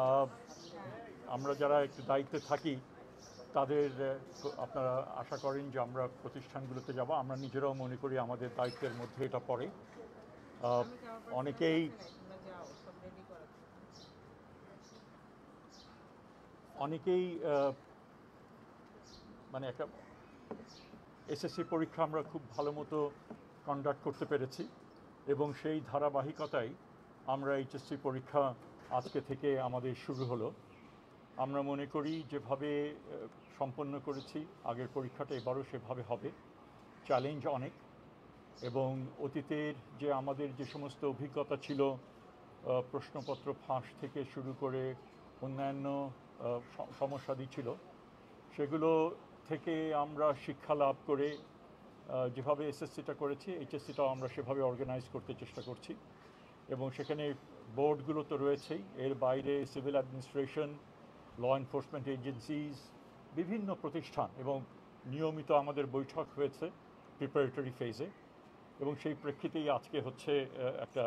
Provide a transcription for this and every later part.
আহ, আমরা যারা একটু দায়িত্বে থাকি তাদের আপনারা আশা করেন যে আমরা প্রতিষ্ঠানগুলোতে যাব, আমরা নিজেরাও মনে করি আমাদের দায়িত্বের মধ্যে এটা পড়ে। আহ, অনেকেই অনেকেই মানে একটা এসএসসি পরীক্ষা আমরা খুব ভালো মতো কন্ডাক্ট করতে পেরেছি এবং সেই ধারাবাহিকতায় আমরা এইচএসসি পরীক্ষা আজকে থেকে আমাদের শুরু হলো। আমরা মনে করি যেভাবে সম্পন্ন করেছি আগের পরীক্ষাটা এবারও সেভাবে হবে। চ্যালেঞ্জ অনেক এবং অতীতের যে আমাদের যে সমস্ত অভিজ্ঞতা ছিল, প্রশ্নপত্র ফাঁস থেকে শুরু করে অন্যান্য সমস্যাদি ছিল, সেগুলো থেকে আমরা শিক্ষা লাভ করে যেভাবে এসএসসিটা করেছি এইচএসসিটাও আমরা সেভাবে অর্গানাইজ করতে চেষ্টা করছি। এবং সেখানে বোর্ডগুলো তো রয়েছেই, এর বাইরে civil administration, law enforcement agencies, বিভিন্ন প্রতিষ্ঠান এবং নিয়মিত আমাদের বৈঠক হয়েছে প্রিপারেটরি ফেজে। এবং সেই প্রেক্ষিতেই আজকে হচ্ছে একটা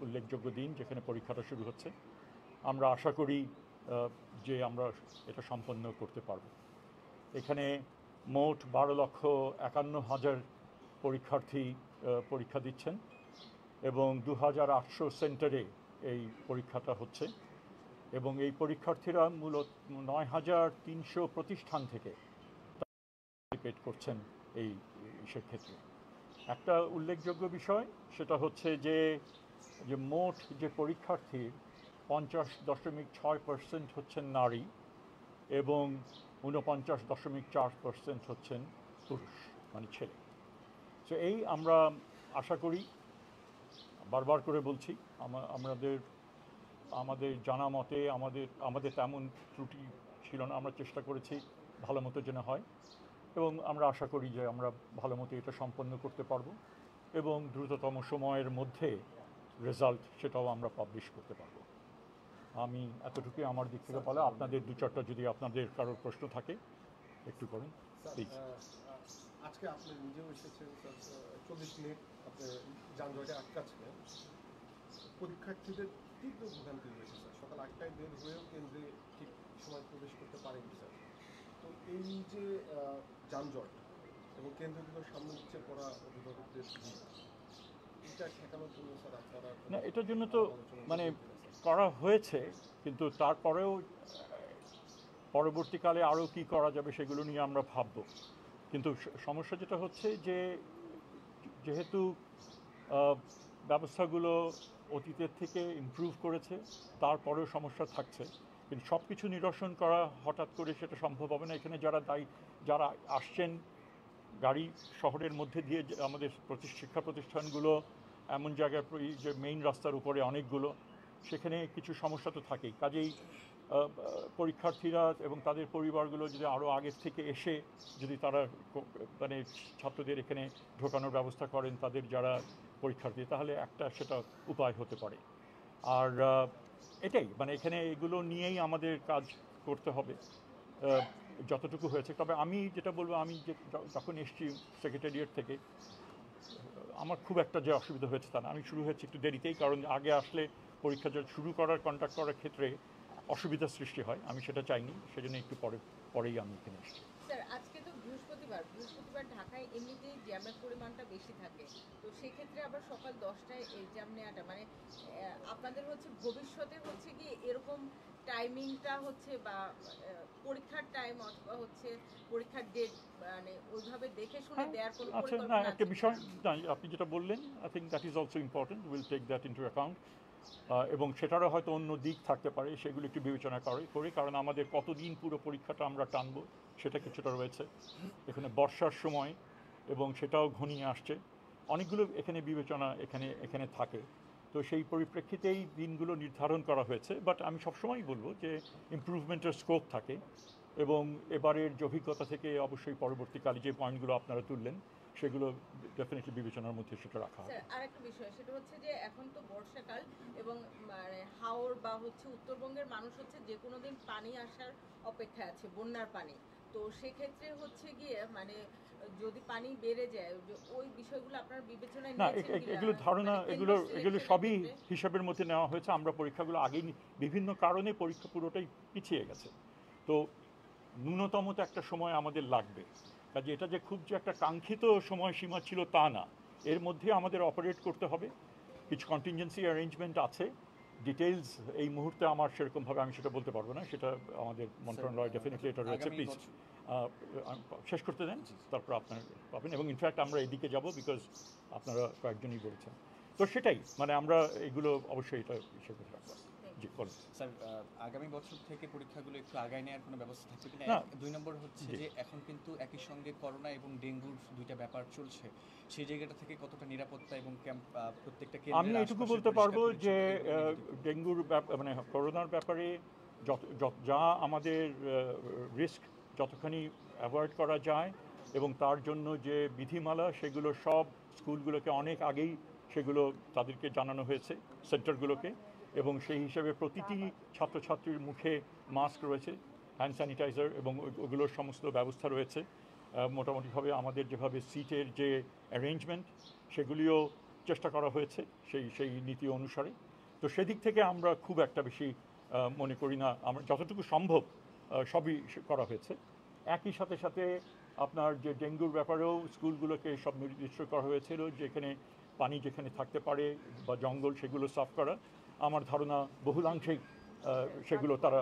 উল্লেখযোগ্য দিন যেখানে পরীক্ষাটা শুরু হচ্ছে। আমরা আশা করি যে আমরা এটা সম্পন্ন করতে পারব। এখানে মোট 12,51,000 পরীক্ষার্থী পরীক্ষা দিচ্ছেন এবং 2,800 সেন্টারে এই পরীক্ষাটা হচ্ছে এবং এই পরীক্ষার্থীরা মূলত 9,300 প্রতিষ্ঠান থেকে পার্টিসিপেট করছেন এই ক্ষেত্রে। একটা উল্লেখযোগ্য বিষয় সেটা হচ্ছে যে মোট যে পরীক্ষার্থীর 50.6% হচ্ছেন নারী এবং 49.4% হচ্ছেন পুরুষ, মানে ছেলে। তো এই আমরা আশা করি, বারবার করে বলছি, আমাদের জানা মতে আমাদের তেমন ত্রুটি ছিল না, আমরা চেষ্টা করেছি ভালো মতো যেন হয় এবং আমরা আশা করি যে আমরা ভালো মতো এটা সম্পন্ন করতে পারবো এবং দ্রুততম সময়ের মধ্যে রেজাল্ট সেটাও আমরা পাবলিশ করতে পারবো। আমি এতটুকুই আমার দিক থেকে বলা। আপনাদের দু চারটা যদি আপনাদের কারোর প্রশ্ন থাকে একটু করুন প্লিজ। আজকে আপনি নিজেও এসেছেন, 40 মিনিট আপনি যানজটে আটকা ছিলেন, পরীক্ষার্থীদের তীব্র ভোগান্তি রয়েছে স্যার। সকাল 8টায় বের হয়েও কেন্দ্রে ঠিক সময় প্রবেশ করতে পারেনি স্যার। তো এই যে যানজট এবং কেন্দ্রগুলোর সামনে হচ্ছে পড়া অভিভাবকদের ভিড়, এটা ঠেকানোর জন্য স্যার আপনারা না, এটার জন্য তো মানে করা হয়েছে, কিন্তু তারপরেও পরবর্তীকালে আরও কী করা যাবে সেগুলো নিয়ে আমরা ভাবব। কিন্তু সমস্যা যেটা হচ্ছে যে যেহেতু ব্যবস্থাগুলো অতীতের থেকে ইমপ্রুভ করেছে, তারপরেও সমস্যা থাকছে। কিন্তু সব কিছু নিরসন করা হঠাৎ করে সেটা সম্ভব হবে না। এখানে যারা আসছেন গাড়ি শহরের মধ্যে দিয়ে, আমাদের শিক্ষা প্রতিষ্ঠানগুলো এমন জায়গায় যে মেইন রাস্তার উপরে অনেকগুলো, সেখানে কিছু সমস্যা তো থাকেই। কাজেই পরীক্ষার্থীরা এবং তাদের পরিবারগুলো যদি আরও আগের থেকে এসে যদি তারা মানে ছাত্রদের এখানে ঢোকানোর ব্যবস্থা করেন, তাদের যারা পরীক্ষার্থী, তাহলে একটা সেটা উপায় হতে পারে। আর এটাই মানে এখানে এগুলো নিয়েই আমাদের কাজ করতে হবে যতটুকু হয়েছে। তবে আমি যেটা বলবো, আমি যখন এসেছি সেক্রেটারিয়েট থেকে, আমার খুব একটা যে অসুবিধা হয়েছে তা না। আমি শুরু হয়েছে একটু দেরিতেই, কারণ আগে আসলে পরীক্ষা শুরু করার কন্ডাক্ট করার ক্ষেত্রে অসুবিধার সৃষ্টি হয়, আমি সেটা চাইনি, সেজন্য একটু পরেই আমি এখানে এসেছি। স্যার আজকে তো বৃহস্পতিবার ঢাকায় এমনিতেই জ্যামের পরিমাণটা বেশি থাকে, তো সেক্ষেত্রে আবার সকাল 10টায় এক্সাম নেওয়াটা মানে আপনাদের হচ্ছে ভবিষ্যতে হচ্ছে কি এরকম টাইমিংটা হচ্ছে বা পরীক্ষার টাইম অথবা হচ্ছে পরীক্ষার ডেট মানে ওইভাবে দেখে শুনে দেওয়ার কোনো পরিকল্পনা আছে? একটা বিষয় আপনি যেটা বললেন, I think that is also important, will take that into account. এবং সেটারও হয়তো অন্য দিক থাকতে পারে, সেগুলো একটু বিবেচনা করি, কারণ আমাদের কতদিন পুরো পরীক্ষাটা আমরা টানবো সেটা কিছুটা রয়েছে। এখানে বর্ষার সময় এবং সেটাও ঘনিয়ে আসছে, অনেকগুলো এখানে বিবেচনা এখানে থাকে। তো সেই পরিপ্রেক্ষিতেই দিনগুলো নির্ধারণ করা হয়েছে। বাট আমি সবসময়ই বলবো যে ইমপ্রুভমেন্টের স্কোপ থাকে এবং এবারের যে অভিজ্ঞতা থেকে অবশ্যই পরবর্তীকালে যে পয়েন্টগুলো আপনারা তুললেন সেগুলো ডেফিনেটলি বিবেচনার মধ্যে সেটা রাখা হবে। স্যার আরেকটা বিষয় সেটা হচ্ছে যে এখন তো বর্ষাকাল এবং মানে হাওর বা হচ্ছে উত্তরবঙ্গের মানুষ হচ্ছে যে কোনো দিন পানি আসার অপেক্ষায় আছে, বন্যার পানি। তো সেক্ষেত্রে হচ্ছে গিয়ে মানে যদি পানি বেড়ে যায় ওই বিষয়গুলো আপনার বিবেচনায় না, নিয়েছেন কিনা? এগুলো ধারণা, মানে এগুলো কেন্দ্র এগুলো সিলেকশনের সবই ক্ষেত্রে? হিসাবের মধ্যে নেওয়া হয়েছে। আমরা পরীক্ষাগুলো আগেই বিভিন্ন কারণে পরীক্ষা পুরোটাই পিছিয়ে গেছে। তো ন্যূনতম তো একটা সময় আমাদের লাগবে, কাজে এটা যে খুব যে একটা কাঙ্ক্ষিত সময়সীমা ছিল তা না, এর মধ্যে আমাদের অপারেট করতে হবে। কিছু কন্টিনজেন্সি অ্যারেঞ্জমেন্ট আছে, ডিটেইলস এই মুহূর্তে আমার সেরকমভাবে আমি সেটা বলতে পারবো না, সেটা আমাদের মন্ত্রণালয় ডেফিনেটলি এটা রয়েছে। প্লিজ শেষ করতে দেন, তারপর আপনার পাবেন। এবং ইনফ্যাক্ট আমরা এদিকে যাব, বিকজ আপনারা কয়েকজনই বলেছেন। তো সেটাই, মানে আমরা এগুলো অবশ্যই এটা হিসেবে রাখবো। জি বলুন। স্যার, আগামী বছর থেকে পরীক্ষাগুলো একটু আগায় নেওয়ার কোনো ব্যবস্থা থাকবে কিনা? না। 2 নম্বর হচ্ছে জি। যে এখন কিন্তু একই সঙ্গে করোনা এবং ডেঙ্গুর দুইটা ব্যাপার চলছে, সেই জায়গাটা থেকে কতটা নিরাপত্তা এবং ক্যাম্প প্রত্যেকটা আমি কেন্দ্রের এটুকু আশপাশে বলতে পারবো পরিষ্কার যে পরিচ্ছন্নতা এগুলো নিয়ে যদি একটু ডেঙ্গুর মানে করোনার ব্যাপারে যা আমাদের রিস্ক যতখানি অ্যাভয়েড করা যায় এবং তার জন্য যে বিধিমালা, সেগুলো সব স্কুলগুলোকে অনেক আগেই সেগুলো তাদেরকে জানানো হয়েছে, সেন্টারগুলোকে। এবং সেই হিসেবে প্রতিটি ছাত্রছাত্রীর মুখে মাস্ক রয়েছে, হ্যান্ড স্যানিটাইজার, এবং ওগুলোর সমস্ত ব্যবস্থা রয়েছে। মোটামুটিভাবে আমাদের যেভাবে সিটের যে অ্যারেঞ্জমেন্ট, সেগুলিও চেষ্টা করা হয়েছে সেই নীতি অনুসারে। তো সেদিক থেকে আমরা খুব একটা বেশি মনে করি না, আমরা যতটুকু সম্ভব সবই করা হয়েছে। একই সাথে সাথে আপনার যে ডেঙ্গুর ব্যাপারেও স্কুলগুলোকে সব নির্দিষ্ট করা হয়েছিল, যেখানে পানি যেখানে থাকতে পারে বা জঙ্গল, সেগুলো সাফ করা। আমার ধারণা বহুলাংশেই সেগুলো তারা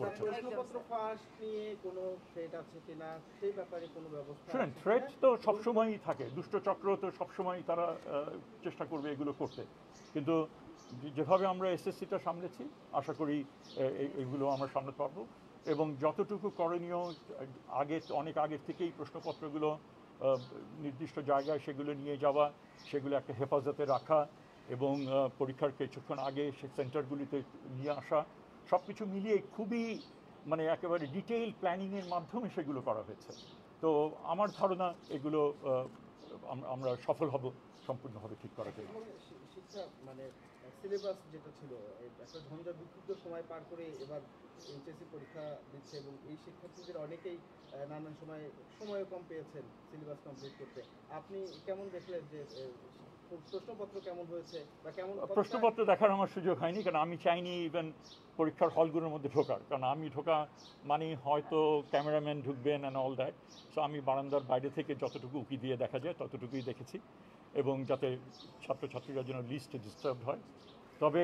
করেছে। প্রশ্নপত্র ফাঁস নিয়ে কোনো থ্রেট আছে কিনা সেই ব্যাপারে কোনো ব্যবস্থা শুনেন, আছে থ্রেট কিনা? তো সবসময়ই থাকে, দুষ্টচক্র তো সবসময়ই তারা চেষ্টা করবে এগুলো করতে। কিন্তু যেভাবে আমরা এসএসসিটা সামলেছি, আশা করি এগুলো আমরা সামলাতে পারবো। এবং যতটুকু করণীয়, অনেক আগের থেকেই প্রশ্নপত্রগুলো নির্দিষ্ট জায়গায় সেগুলো নিয়ে যাওয়া, সেগুলো একটা হেফাজতে রাখা, এবং পরীক্ষার কিছুক্ষণ আগে সে সেন্টারগুলিতে নিয়ে আসা, সব কিছু মিলিয়ে খুবই মানে একেবারে ডিটেইল প্ল্যানিংয়ের মাধ্যমে সেগুলো করা হয়েছে। তো আমার ধারণা এগুলো আমরা সফল হব সম্পূর্ণভাবে ঠিক করার জন্য। এবং শিক্ষা মানে সিলেবাস যেটা ছিল একটা ঝঞ্ঝা বিক্ষুব্ধ সময় পার করে এবার এইচএসসি পরীক্ষা দিচ্ছে, এবং এই শিক্ষার্থীদের অনেকেই নানান সময়ও কম পেয়েছেন সিলেবাস কমপ্লিট করতে। আপনি কেমন দেখলেন যে প্রশ্নপত্র কেমন হয়েছে বা কেমন প্রশ্নপত্র দেখার আমার সুযোগ হয়নি, কারণ আমি চাইনি ইভেন পরীক্ষার হলগুলোর মধ্যে ঢোকার, কারণ আমি ঢোকা মানে হয়তো ক্যামেরাম্যান ঢুকবেন অ্যান্ড অল দ্যাট। সো আমি বারান্দার বাইরে থেকে যতটুকু উঁকি দিয়ে দেখা যায় ততটুকুই দেখেছি, এবং যাতে ছাত্রছাত্রীরা যেন লিস্ট ডিস্টার্ব হয়। তবে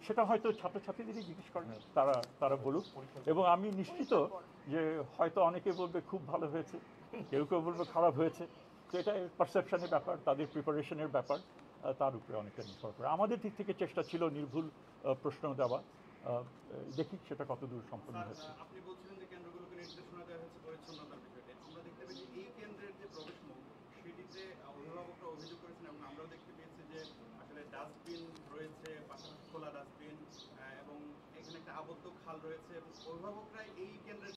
সেটা হয়তো ছাত্রছাত্রীদেরই জিজ্ঞেস করেন, তারা বলুক। এবং আমি নিশ্চিত যে হয়তো অনেকে বলবে খুব ভালো হয়েছে, কেউ কেউ বলবে খারাপ হয়েছে। তো এটা পারসেপশনের ব্যাপার, তাদের প্রিপারেশনের ব্যাপার, তার উপরে অনেকটা নির্ভর করে। আমাদের দিক থেকে চেষ্টা ছিল নির্ভুল প্রশ্ন দেওয়া। দেখি সেটা কতদূর সম্পূর্ণ হয়েছে। আপনি বলছিলেন যে কেন্দ্রগুলোকে নির্দেশনা দেওয়া হয়েছে পরিচ্ছন্নতার বিষয়টি। আমরা দেখতে পেয়েছি এই কেন্দ্রের যে প্রবেশমুখ, সেটিতে অভিভাবকরা অভিযোগ করেছেন, এবং আমরাও দেখতে পেয়েছি যে আসলে ডাস্টবিন রয়েছে, পাশাপাশি খোলা ডাস্টবিন, এবং এখানে একটা আবদ্ধ খাল রয়েছে, এবং অভিভাবকরা এই কেন্দ্রের